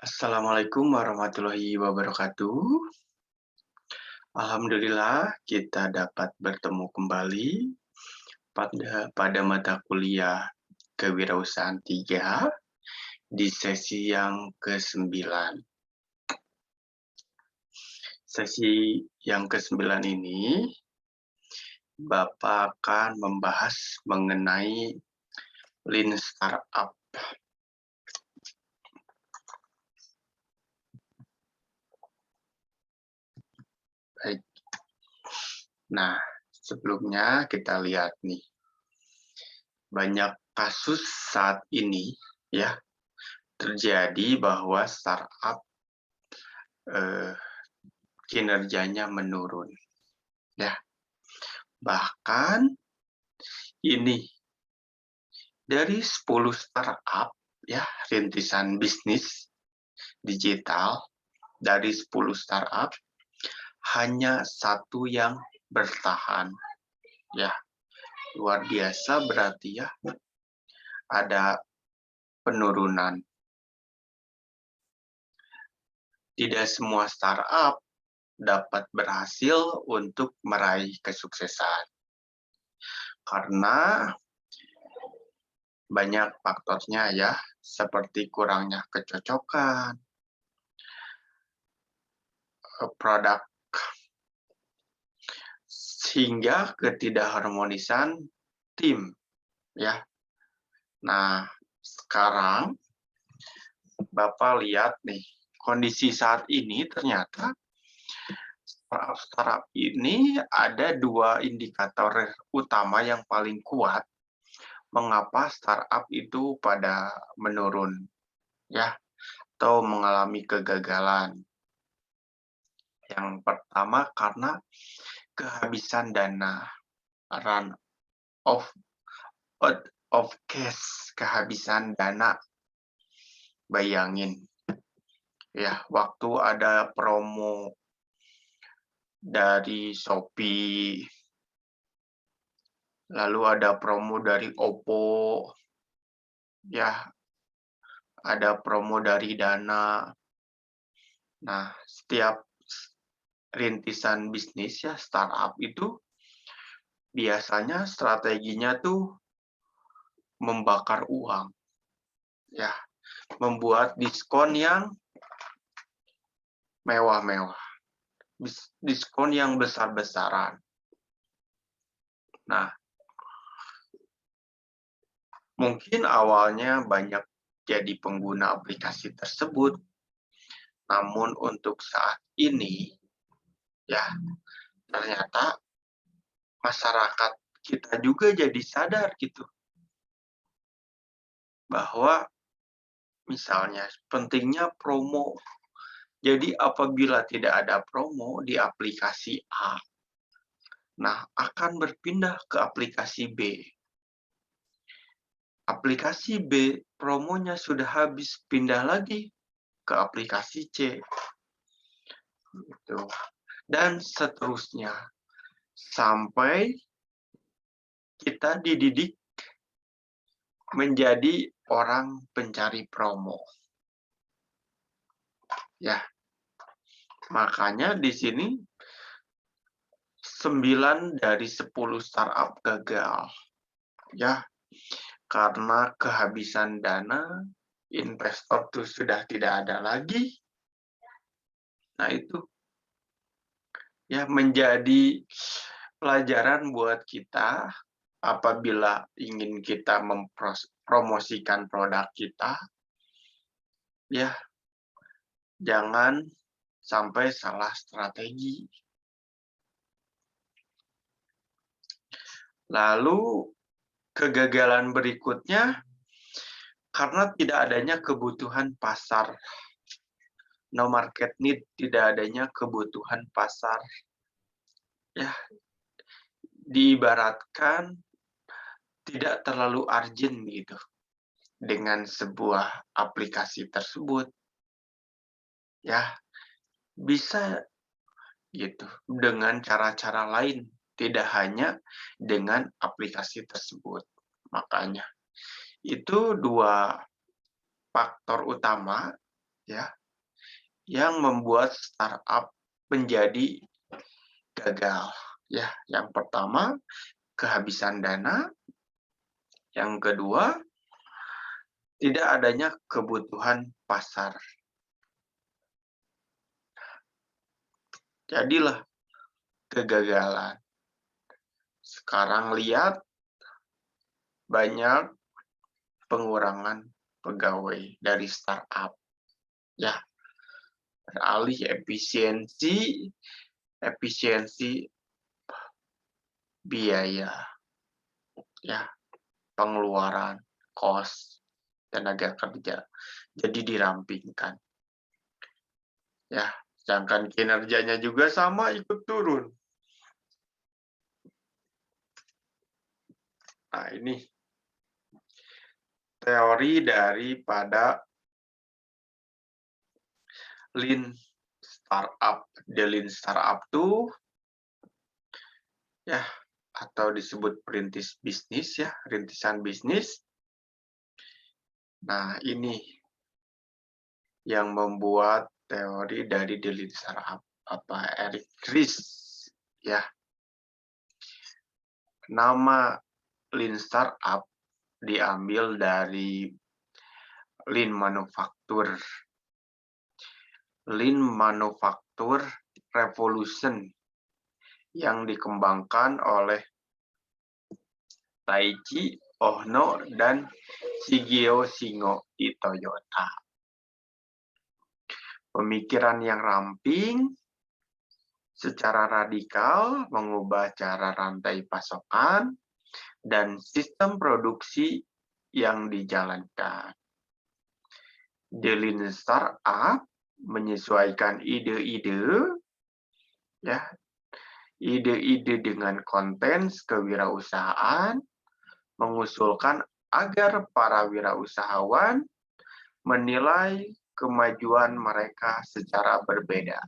Assalamualaikum warahmatullahi wabarakatuh. Alhamdulillah kita dapat bertemu kembali pada mata kuliah Kewirausahaan 3 di sesi yang ke-9. Sesi yang ke-9 ini Bapak akan membahas mengenai Lean Startup. Baik. Nah, sebelumnya kita lihat nih. Banyak kasus saat ini ya terjadi bahwa startup kinerjanya menurun. Ya, bahkan ini dari 10 startup ya rintisan bisnis digital dari 10 startup hanya satu yang bertahan. Ya, luar biasa berarti ya ada penurunan. Tidak semua startup dapat berhasil untuk meraih kesuksesan. Karena banyak faktornya ya, seperti kurangnya kecocokan, produk, hingga ketidakharmonisan tim ya. Nah, sekarang Bapak lihat nih, kondisi saat ini ternyata startup ini ada 2 indikator utama yang paling kuat mengapa startup itu pada menurun ya atau mengalami kegagalan. Yang pertama karena kehabisan dana, run of cash, kehabisan dana. Bayangin ya, waktu ada promo dari Shopee, lalu ada promo dari Oppo, ya, ada promo dari Dana. Nah, setiap rintisan bisnis ya, startup itu biasanya strateginya tuh membakar uang, ya, membuat diskon yang mewah-mewah, diskon yang besar-besaran. Nah, mungkin awalnya banyak jadi pengguna aplikasi tersebut, namun untuk saat ini, ya, ternyata masyarakat kita juga jadi sadar gitu, bahwa misalnya pentingnya promo. Jadi apabila tidak ada promo di aplikasi A, nah akan berpindah ke aplikasi B. Aplikasi B promonya sudah habis, pindah lagi ke aplikasi C. Gitu. Dan seterusnya. Sampai kita dididik menjadi orang pencari promo. Ya. Makanya di sini 9 dari 10 startup gagal. Ya. Karena kehabisan dana, investor itu sudah tidak ada lagi. Nah, itu ya menjadi pelajaran buat kita apabila ingin kita mempromosikan produk kita, ya jangan sampai salah strategi. Lalu kegagalan berikutnya karena tidak adanya kebutuhan pasar. No market need, tidak adanya kebutuhan pasar. Ya, diibaratkan tidak terlalu urgent gitu dengan sebuah aplikasi tersebut. Ya, bisa gitu dengan cara-cara lain, tidak hanya dengan aplikasi tersebut. Makanya itu 2 faktor utama ya, yang membuat startup menjadi gagal. Ya, yang pertama kehabisan dana, yang kedua tidak adanya kebutuhan pasar. Jadilah kegagalan. Sekarang lihat banyak pengurangan pegawai dari startup. Ya, beralih efisiensi biaya, ya, pengeluaran, kos, tenaga kerja. Jadi dirampingkan. Ya, sedangkan kinerjanya juga sama ikut turun. Nah, ini teori daripada Lean Startup. The Lean Startup tuh ya, atau disebut perintis bisnis ya, rintisan bisnis. Nah, ini yang membuat teori dari The Lean Startup, Eric Ries ya. Nama Lean Startup diambil dari Lean Manufacture. Lean Manufacture Revolution yang dikembangkan oleh Taichi Ohno dan Shigeo Shingo di Toyota. Pemikiran yang ramping secara radikal mengubah cara rantai pasokan dan sistem produksi yang dijalankan. The Lean Startup menyesuaikan ide-ide ya, ide-ide dengan konteks kewirausahaan, mengusulkan agar para wirausahawan menilai kemajuan mereka secara berbeda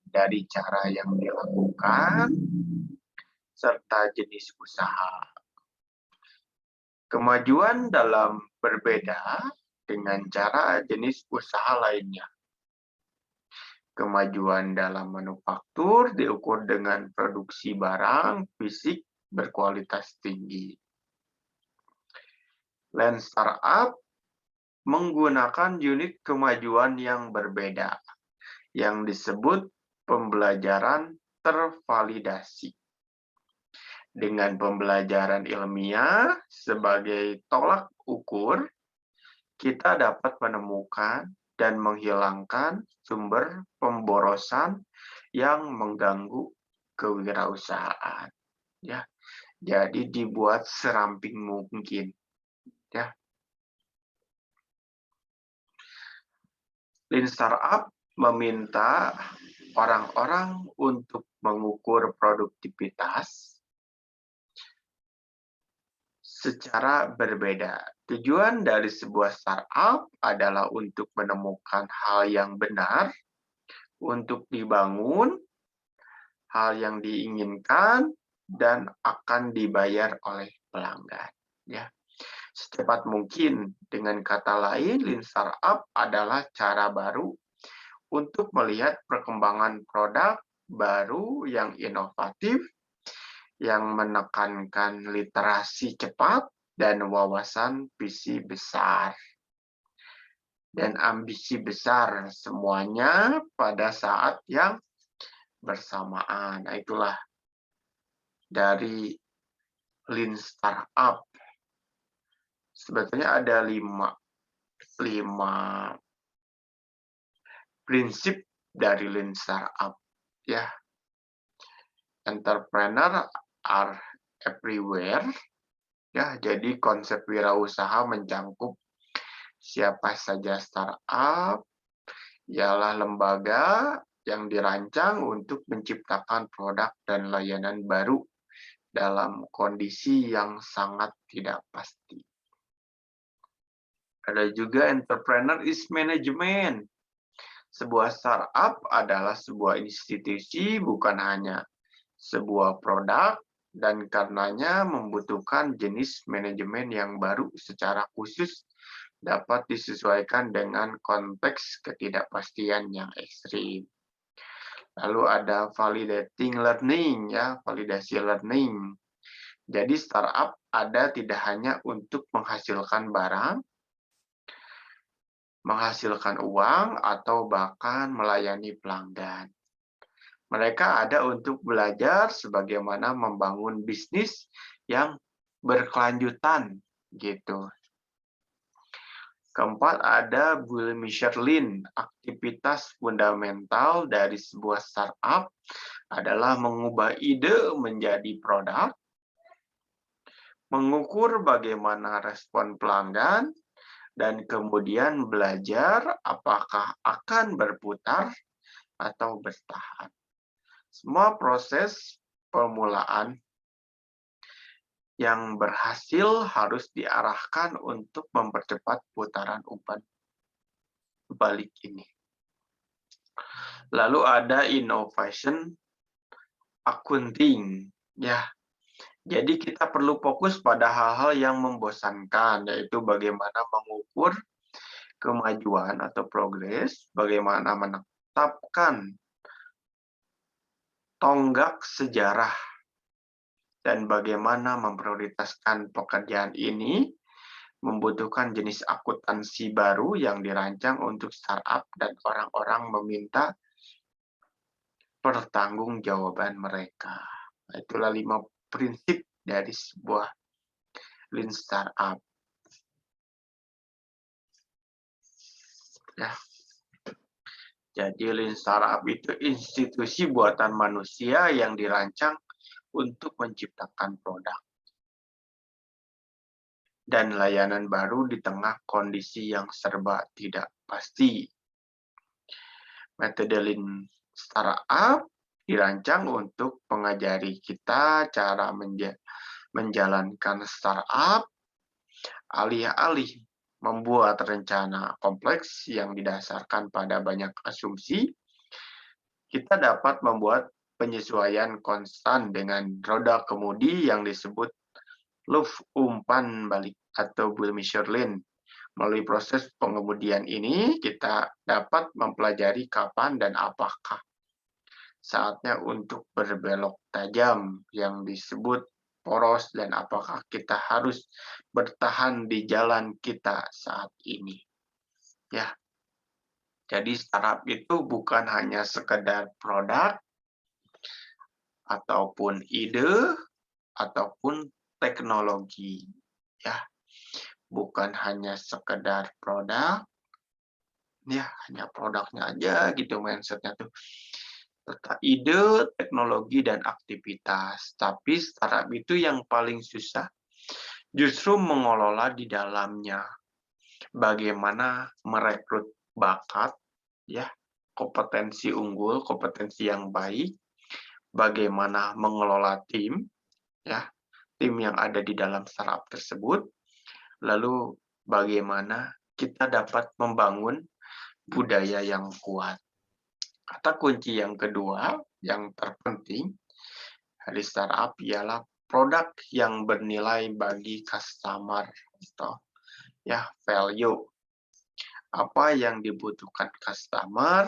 dari cara yang dilakukan serta jenis usaha. Kemajuan dalam berbeda dengan cara jenis usaha lainnya. Kemajuan dalam manufaktur diukur dengan produksi barang fisik berkualitas tinggi. Lean Startup menggunakan unit kemajuan yang berbeda, yang disebut pembelajaran tervalidasi. Dengan pembelajaran ilmiah sebagai tolak ukur, kita dapat menemukan dan menghilangkan sumber pemborosan yang mengganggu kewirausahaan. Ya, jadi dibuat seramping mungkin. Ya. Lean Startup meminta orang-orang untuk mengukur produktivitas secara berbeda. Tujuan dari sebuah startup adalah untuk menemukan hal yang benar, untuk dibangun, hal yang diinginkan, dan akan dibayar oleh pelanggan. Ya. Secepat mungkin, dengan kata lain, Lean Startup adalah cara baru untuk melihat perkembangan produk baru yang inovatif, yang menekankan literasi cepat dan wawasan visi besar. Dan ambisi besar semuanya pada saat yang bersamaan. Nah, itulah dari Lean Startup. Sebetulnya ada lima prinsip dari Lean Startup. Ya, entrepreneur are everywhere. Ya, jadi konsep wirausaha mencangkup siapa saja startup, ialah lembaga yang dirancang untuk menciptakan produk dan layanan baru dalam kondisi yang sangat tidak pasti. Ada juga entrepreneur is management. Sebuah startup adalah sebuah institusi, bukan hanya sebuah produk, dan karenanya membutuhkan jenis manajemen yang baru secara khusus dapat disesuaikan dengan konteks ketidakpastian yang ekstrim. Lalu ada validating learning, ya, validasi learning. Jadi startup ada tidak hanya untuk menghasilkan barang, menghasilkan uang, atau bahkan melayani pelanggan. Mereka ada untuk belajar sebagaimana membangun bisnis yang berkelanjutan, gitu. Keempat, ada Bu Michelin. Aktivitas fundamental dari sebuah startup adalah mengubah ide menjadi produk, mengukur bagaimana respon pelanggan, dan kemudian belajar apakah akan berputar atau bertahan. Semua proses permulaan yang berhasil harus diarahkan untuk mempercepat putaran umpan balik ini. Lalu ada innovation accounting, ya. Jadi kita perlu fokus pada hal-hal yang membosankan, yaitu bagaimana mengukur kemajuan atau progres, bagaimana menetapkan tonggak sejarah, dan bagaimana memprioritaskan pekerjaan ini membutuhkan jenis akuntansi baru yang dirancang untuk startup dan orang-orang meminta pertanggungjawaban mereka. Itulah 5 prinsip dari sebuah lean startup. Ya. Jadi lean startup itu institusi buatan manusia yang dirancang untuk menciptakan produk dan layanan baru di tengah kondisi yang serba tidak pasti. Metode lean startup dirancang untuk mengajari kita cara menjalankan startup, alih-alih membuat rencana kompleks yang didasarkan pada banyak asumsi. Kita dapat membuat penyesuaian konstan dengan roda kemudi yang disebut loop umpan balik atau Bu Michelin. Melalui proses pengemudian ini, kita dapat mempelajari kapan dan apakah saatnya untuk berbelok tajam yang disebut poros dan apakah kita harus bertahan di jalan kita saat ini. Ya. Jadi startup itu bukan hanya sekedar produk ataupun ide ataupun teknologi, ya. Bukan hanya sekedar produk, ya hanya produknya aja gitu mindsetnya tuh. Ide, teknologi, dan aktivitas. Tapi startup itu yang paling susah justru mengelola di dalamnya. Bagaimana merekrut bakat, ya, kompetensi unggul, kompetensi yang baik, bagaimana mengelola tim, ya, tim yang ada di dalam startup tersebut, lalu bagaimana kita dapat membangun budaya yang kuat. Kata kunci yang kedua, yang terpenting dari startup ialah produk yang bernilai bagi customer atau ya value. Apa yang dibutuhkan customer,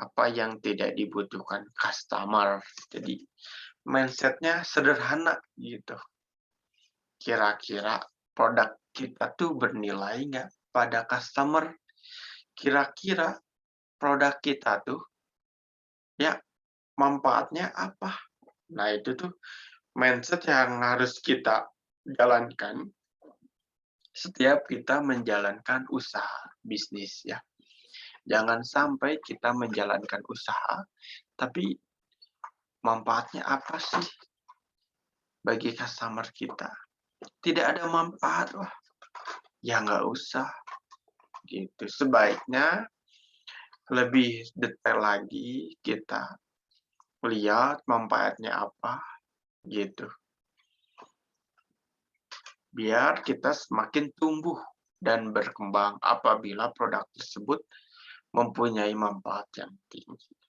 apa yang tidak dibutuhkan customer. Jadi mindsetnya sederhana gitu. Kira-kira produk kita tuh bernilai nggak pada customer? Kira-kira produk kita tuh ya manfaatnya apa? Nah itu tuh mindset yang harus kita jalankan setiap kita menjalankan usaha bisnis ya. Jangan sampai kita menjalankan usaha, tapi manfaatnya apa sih bagi customer kita? Tidak ada manfaat, wah ya nggak usah. Gitu. Sebaiknya lebih detail lagi kita lihat manfaatnya apa, gitu. Biar kita semakin tumbuh dan berkembang apabila produk tersebut mempunyai manfaat yang tinggi.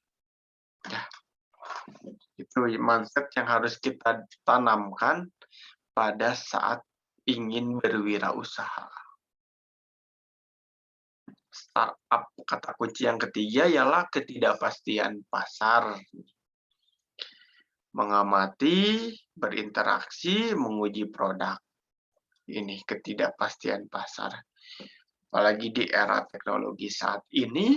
Ya, itu mindset yang harus kita tanamkan pada saat ingin berwirausaha. startup. Kata kunci yang ketiga ialah ketidakpastian pasar. Mengamati, berinteraksi, menguji produk. Ini ketidakpastian pasar. Apalagi di era teknologi saat ini,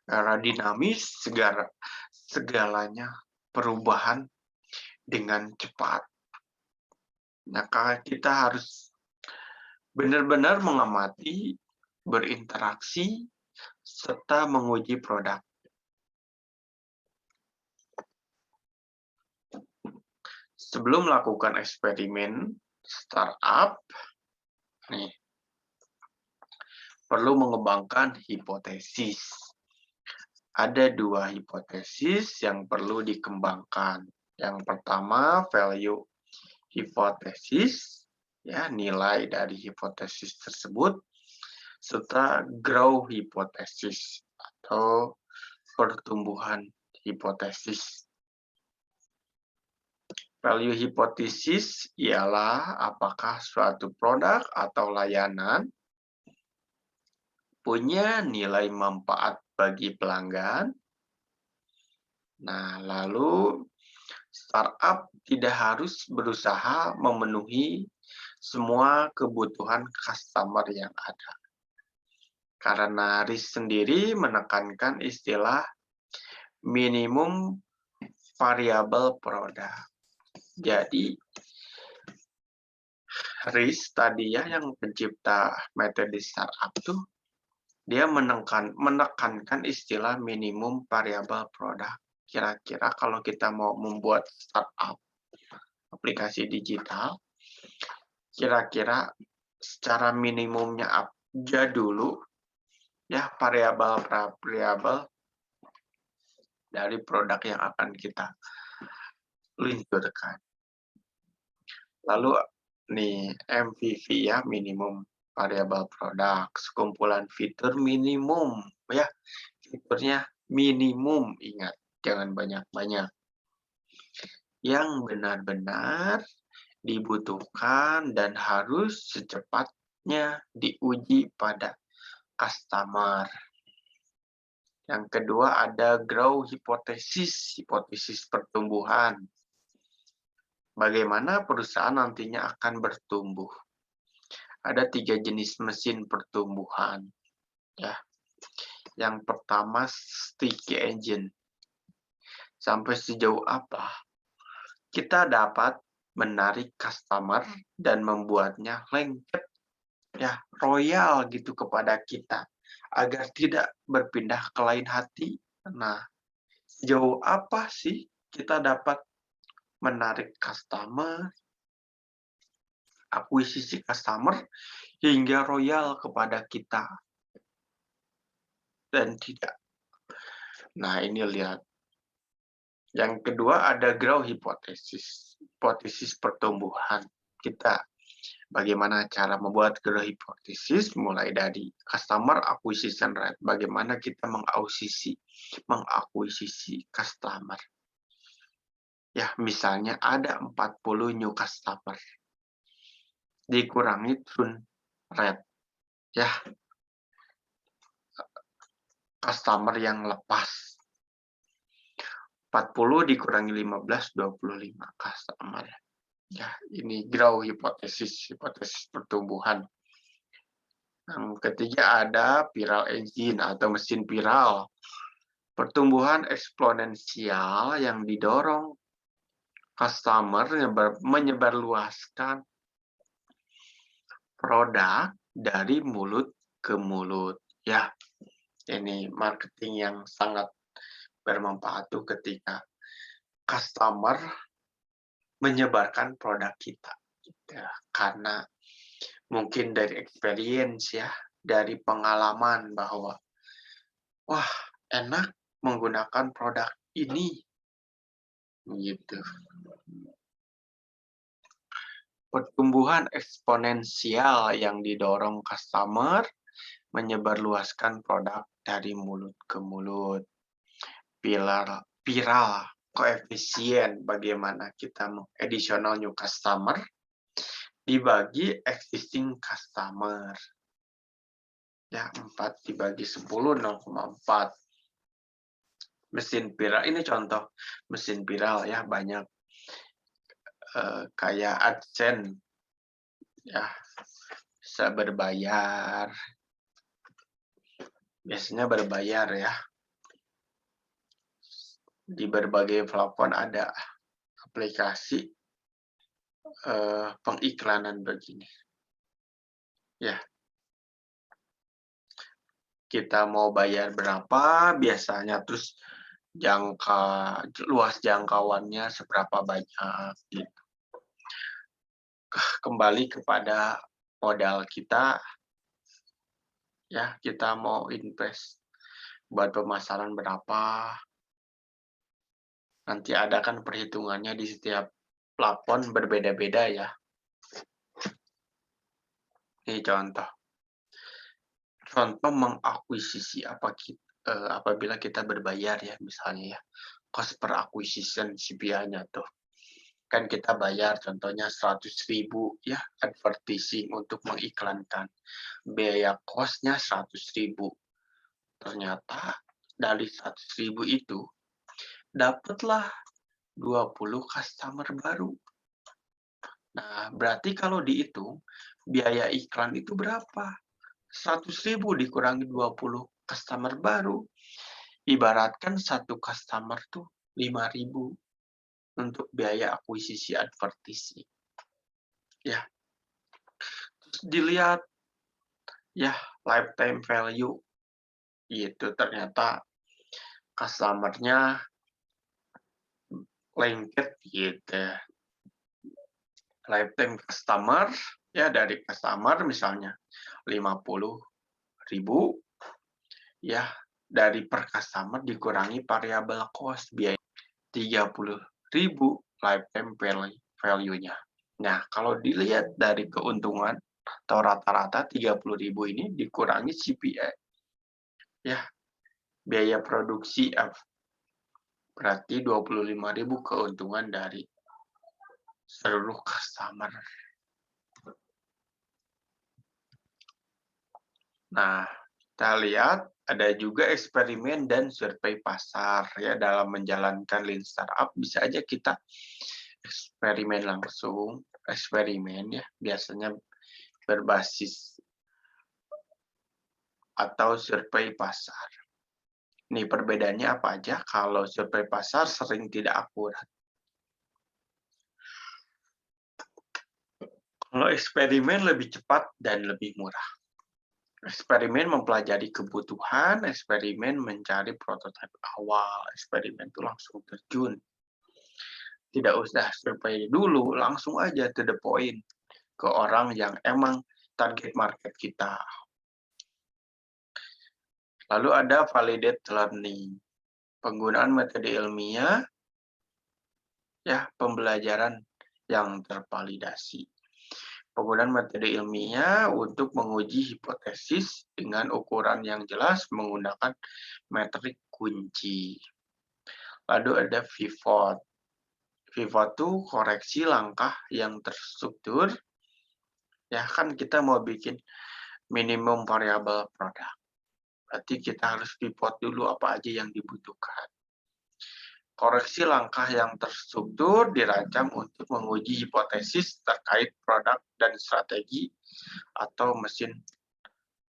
era dinamis, segalanya perubahan dengan cepat. Maka kita harus benar-benar mengamati, berinteraksi, serta menguji produk. Sebelum melakukan eksperimen startup, perlu mengembangkan hipotesis. Ada 2 hipotesis yang perlu dikembangkan. Yang pertama, value hipotesis, nilai dari hipotesis tersebut, serta grow hipotesis atau pertumbuhan hipotesis. Value hipotesis ialah apakah suatu produk atau layanan punya nilai manfaat bagi pelanggan. Nah, lalu startup tidak harus berusaha memenuhi semua kebutuhan customer yang ada. Karena RIS sendiri menekankan istilah minimum variable product. Jadi, RIS tadi yang pencipta metode startup tuh, dia menekankan istilah minimum variable product. Kira-kira kalau kita mau membuat startup aplikasi digital, kira-kira secara minimumnya aja dulu, variabel dari produk yang akan kita luncurkan. Lalu nih MVP minimum variable product, sekumpulan fitur minimum fiturnya minimum, ingat jangan banyak-banyak. Yang benar-benar dibutuhkan dan harus secepatnya diuji pada customer. Yang kedua ada grow hipotesis, hipotesis pertumbuhan. Bagaimana perusahaan nantinya akan bertumbuh. Ada 3 jenis mesin pertumbuhan. Yang pertama sticky engine. Sampai sejauh apa kita dapat menarik customer dan membuatnya lengket, royal gitu kepada kita, agar tidak berpindah ke lain hati. Nah, sejauh apa sih kita dapat menarik customer, akuisisi customer, hingga royal kepada kita. Dan tidak. Nah, ini lihat. Yang kedua ada grow hipotesis, hipotesis pertumbuhan. Kita bagaimana cara membuat grow hipotesis, mulai dari customer acquisition rate, bagaimana kita mengakuisisi customer. Misalnya ada 40 new customer, dikurangi churn rate, customer yang lepas. 40 dikurangi 15, 25 customer. Ini grow hipotesis, hipotesis pertumbuhan. Yang ketiga ada viral engine atau mesin viral. Pertumbuhan eksponensial yang didorong customer menyebarluaskan produk dari mulut ke mulut. Ini marketing yang sangat bermanfaat tuh ketika customer menyebarkan produk kita. Karena mungkin dari experience dari pengalaman bahwa wah, enak menggunakan produk ini. Gitu. Pertumbuhan eksponensial yang didorong customer menyebarluaskan produk dari mulut ke mulut. Viral, koefisien bagaimana kita additional new customer dibagi existing customer. Ya, 4 dibagi 10, 0,4. Mesin viral ini contoh mesin viral ya, banyak, kayak AdSense ya, bisa berbayar, biasanya berbayar ya. Di berbagai platform ada aplikasi, pengiklanan begini. Ya, kita mau bayar berapa biasanya, terus luas jangkauannya seberapa banyak, gitu. Kembali kepada modal kita, ya, kita mau invest buat pemasaran berapa, nanti ada kan perhitungannya di setiap platform berbeda-beda ya. Ini contoh. Contoh mengakuisisi apabila kita berbayar ya, misalnya ya, cost per acquisition CPA-nya tuh. Kan kita bayar contohnya 100.000 ya, advertising untuk mengiklankan. Biaya cost-nya 100.000. Ternyata dari 100.000 itu dapatlah 20 customer baru. Nah, berarti kalau dihitung biaya iklan itu berapa? 100.000 dikurangi 20 customer baru. Ibaratkan satu customer tuh 5.000 untuk biaya akuisisi advertising. Ya. Terus dilihat ya lifetime value. Itu ternyata customer-nya lengket gitu. Lifetime customer ya, dari customer misalnya 50.000 ya, dari per customer dikurangi variable cost biaya 30.000 lifetime value-nya. Nah, kalau dilihat dari keuntungan atau rata-rata 30.000 ini dikurangi CPA ya, biaya produksi berarti 25.000 keuntungan dari seluruh customer. Nah, kita lihat ada juga eksperimen dan survei pasar ya, dalam menjalankan Lean Startup bisa aja kita eksperimen langsung, eksperimen ya, biasanya berbasis atau survei pasar. Nih perbedaannya apa aja? Kalau survei pasar sering tidak akurat. Kalau eksperimen lebih cepat dan lebih murah. Eksperimen mempelajari kebutuhan, eksperimen mencari prototipe awal, eksperimen itu langsung terjun. Tidak usah survei dulu, langsung aja to the point ke orang yang emang target market kita. Lalu ada validated learning, penggunaan metode ilmiah, ya, pembelajaran yang tervalidasi. Penggunaan metode ilmiah untuk menguji hipotesis dengan ukuran yang jelas menggunakan metrik kunci. Lalu ada pivot. Pivot itu koreksi langkah yang terstruktur. Ya kan kita mau bikin minimum variable produk. Berarti kita harus pivot dulu apa aja yang dibutuhkan. Koreksi langkah yang terstruktur dirancang untuk menguji hipotesis terkait produk dan strategi atau mesin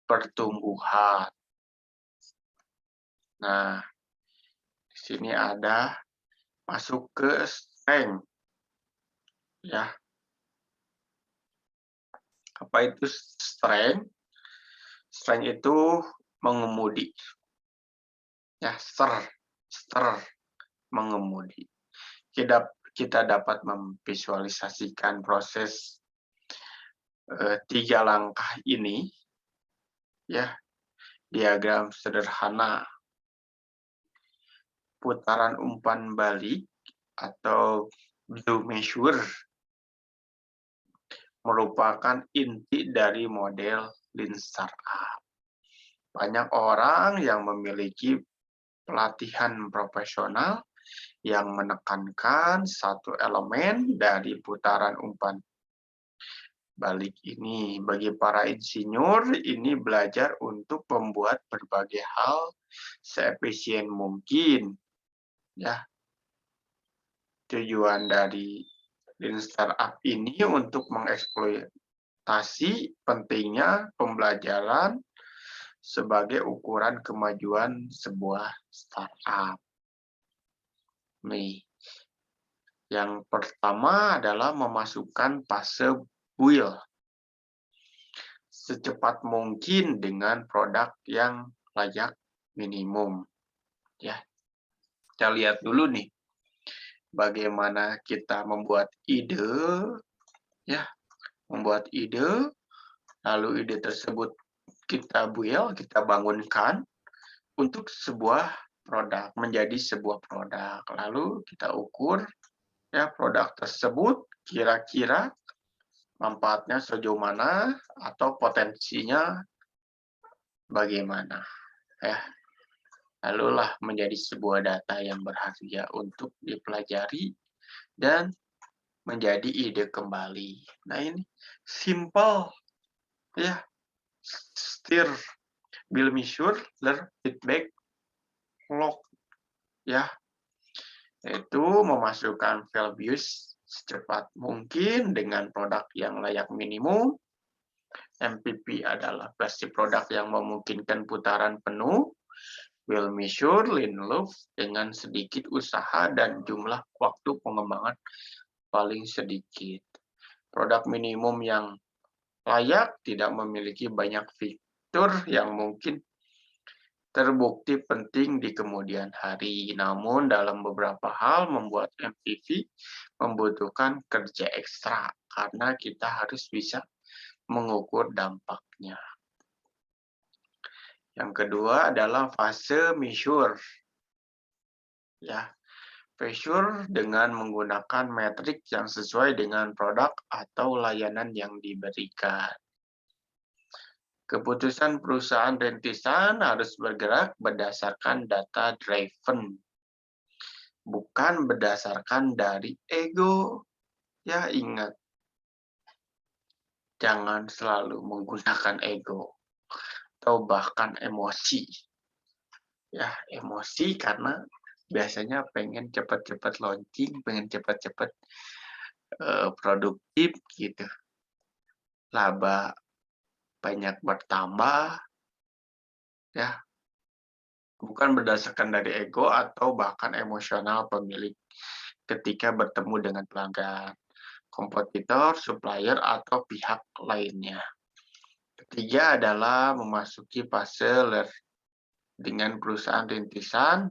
pertumbuhan. Nah, di sini ada masuk ke strength. Ya. Apa itu strength? Strength itu mengemudi. Ya, mengemudi. Kita dapat memvisualisasikan proses 3 langkah ini, ya, diagram sederhana putaran umpan balik atau blue measure merupakan inti dari model Lean Startup. Banyak orang yang memiliki pelatihan profesional yang menekankan satu elemen dari putaran umpan balik ini. Bagi para insinyur, ini belajar untuk membuat berbagai hal seefisien mungkin. Ya, tujuan dari Lean Startup ini untuk mengeksploitasi pentingnya pembelajaran sebagai ukuran kemajuan sebuah startup. Nih, yang pertama adalah memasukkan fase build secepat mungkin dengan produk yang layak minimum. Ya, kita lihat dulu nih bagaimana kita membuat ide, ya, lalu ide tersebut kita build, kita bangunkan untuk sebuah produk, menjadi sebuah produk. Lalu kita ukur ya produk tersebut kira-kira manfaatnya sejauh mana atau potensinya bagaimana. Ya, lalulah menjadi sebuah data yang berharga untuk dipelajari dan menjadi ide kembali. Nah, ini simple ya, steer, build, measure, learn, feedback, log ya, yaitu memasukkan values secepat mungkin dengan produk yang layak minimum. MVP adalah plastik produk yang memungkinkan putaran penuh. Will measure lean loop dengan sedikit usaha dan jumlah waktu pengembangan paling sedikit. Produk minimum yang layak tidak memiliki banyak fitur yang mungkin terbukti penting di kemudian hari. Namun dalam beberapa hal membuat MVP membutuhkan kerja ekstra karena kita harus bisa mengukur dampaknya. Yang kedua adalah fase measure. Ya, measure dengan menggunakan metrik yang sesuai dengan produk atau layanan yang diberikan. Keputusan perusahaan rintisan harus bergerak berdasarkan data driven, bukan berdasarkan dari ego. Ya, ingat, jangan selalu menggunakan ego atau bahkan emosi. Ya, emosi karena biasanya pengen cepat-cepat launching, pengen cepat-cepat produktif gitu. Laba banyak bertambah, ya, bukan berdasarkan dari ego atau bahkan emosional pemilik ketika bertemu dengan pelanggan, kompetitor, supplier, atau pihak lainnya. Ketiga adalah memasuki fase learn. Dengan perusahaan rintisan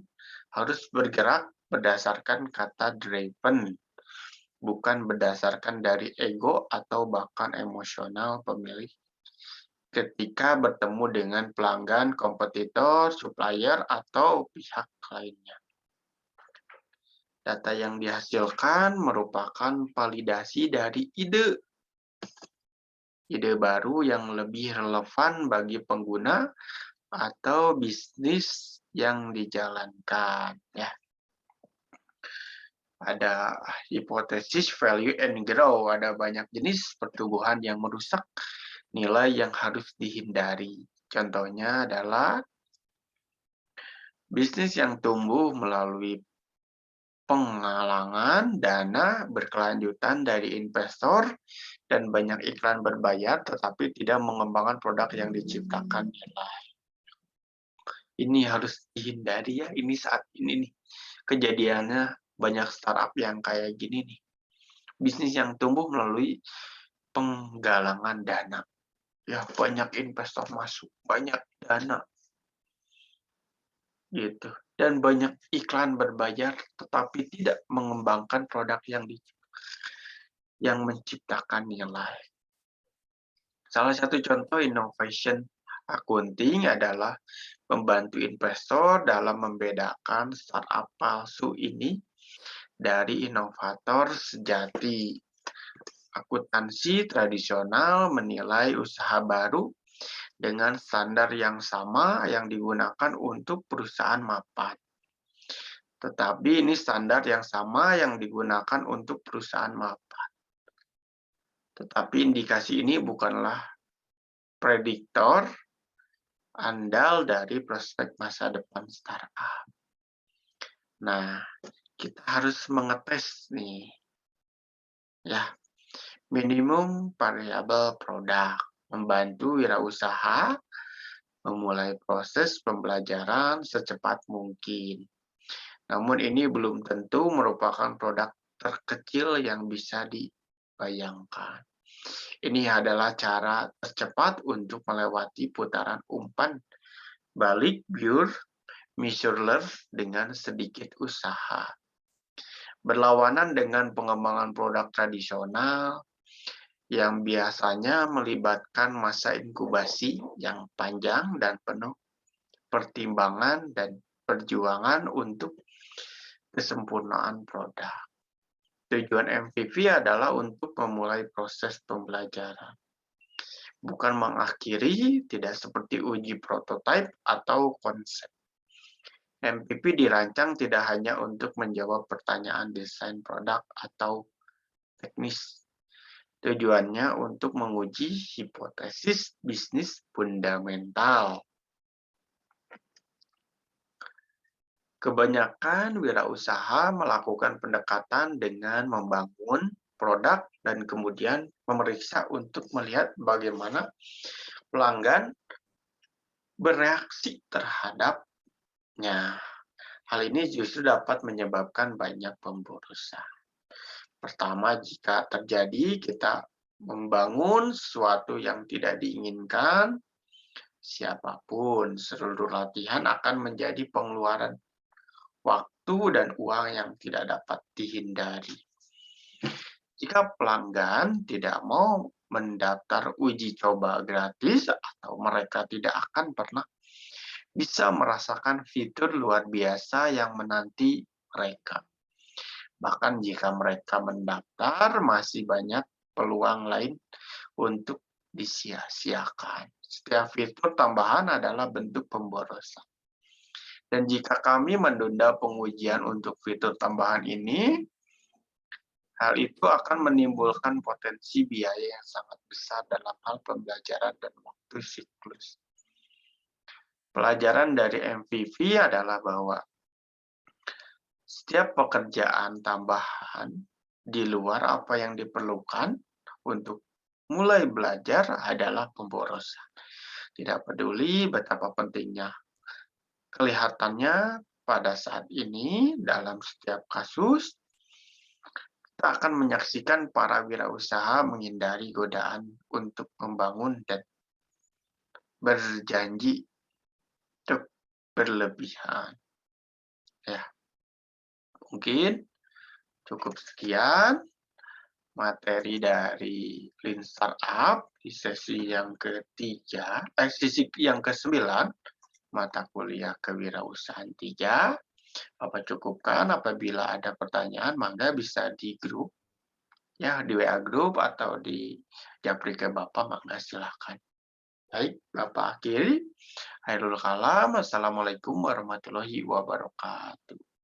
harus bergerak berdasarkan kata driven, bukan berdasarkan dari ego atau bahkan emosional pemilik ketika bertemu dengan pelanggan, kompetitor, supplier, atau pihak lainnya. Data yang dihasilkan merupakan validasi dari ide baru yang lebih relevan bagi pengguna atau bisnis yang dijalankan. Ya. Ada hipotesis value and grow, ada banyak jenis pertumbuhan yang merusak nilai yang harus dihindari. Contohnya adalah bisnis yang tumbuh melalui penggalangan dana berkelanjutan dari investor dan banyak iklan berbayar tetapi tidak mengembangkan produk yang diciptakan nilai. Ini harus dihindari ya, ini saat ini nih kejadiannya banyak startup yang kayak gini nih. Bisnis yang tumbuh melalui penggalangan dana. Ya, banyak investor masuk, banyak dana. Gitu. Dan banyak iklan berbayar tetapi tidak mengembangkan produk yang menciptakan nilai. Salah satu contoh innovation accounting adalah membantu investor dalam membedakan startup palsu ini dari inovator sejati. Akuntansi tradisional menilai usaha baru dengan standar yang sama yang digunakan untuk perusahaan mapan. Tetapi ini standar yang sama yang digunakan untuk perusahaan mapan. Tetapi indikasi ini bukanlah prediktor andal dari prospek masa depan startup. Nah, kita harus mengetes nih, ya, minimum variabel produk, membantu wirausaha memulai proses pembelajaran secepat mungkin. Namun ini belum tentu merupakan produk terkecil yang bisa dibayangkan. Ini adalah cara tercepat untuk melewati putaran umpan balik pure measurer dengan sedikit usaha. Berlawanan dengan pengembangan produk tradisional yang biasanya melibatkan masa inkubasi yang panjang dan penuh pertimbangan dan perjuangan untuk kesempurnaan produk. Tujuan MVP adalah untuk memulai proses pembelajaran, bukan mengakhiri, tidak seperti uji prototipe atau konsep. MVP dirancang tidak hanya untuk menjawab pertanyaan desain produk atau teknis. Tujuannya untuk menguji hipotesis bisnis fundamental. Kebanyakan wirausaha melakukan pendekatan dengan membangun produk dan kemudian memeriksa untuk melihat bagaimana pelanggan bereaksi terhadapnya. Hal ini justru dapat menyebabkan banyak pemborosan. Pertama, jika terjadi kita membangun sesuatu yang tidak diinginkan, siapapun, seluruh latihan akan menjadi pengeluaran waktu dan uang yang tidak dapat dihindari. Jika pelanggan tidak mau mendaftar uji coba gratis atau mereka tidak akan pernah bisa merasakan fitur luar biasa yang menanti mereka. Bahkan jika mereka mendaftar, masih banyak peluang lain untuk disia-siakan. Setiap fitur tambahan adalah bentuk pemborosan. Dan jika kami menunda pengujian untuk fitur tambahan ini, hal itu akan menimbulkan potensi biaya yang sangat besar dalam hal pembelajaran dan waktu siklus. Pelajaran dari MVP adalah bahwa setiap pekerjaan tambahan di luar apa yang diperlukan untuk mulai belajar adalah pemborosan. Tidak peduli betapa pentingnya kelihatannya pada saat ini, dalam setiap kasus, kita akan menyaksikan para wirausaha menghindari godaan untuk membangun dan berjanji untuk berlebihan. Ya, mungkin cukup sekian materi dari Lean Startup di sesi yang ketiga, sesi yang ke-9, mata kuliah kewirausahaan 3. Bapak cukupkan. Apabila ada pertanyaan, mangga bisa di grup, ya, di WA grup atau di japri ke Bapak, mangga silahkan. Baik, Bapak akhiri. Hairul kalam. Assalamualaikum warahmatullahi wabarakatuh.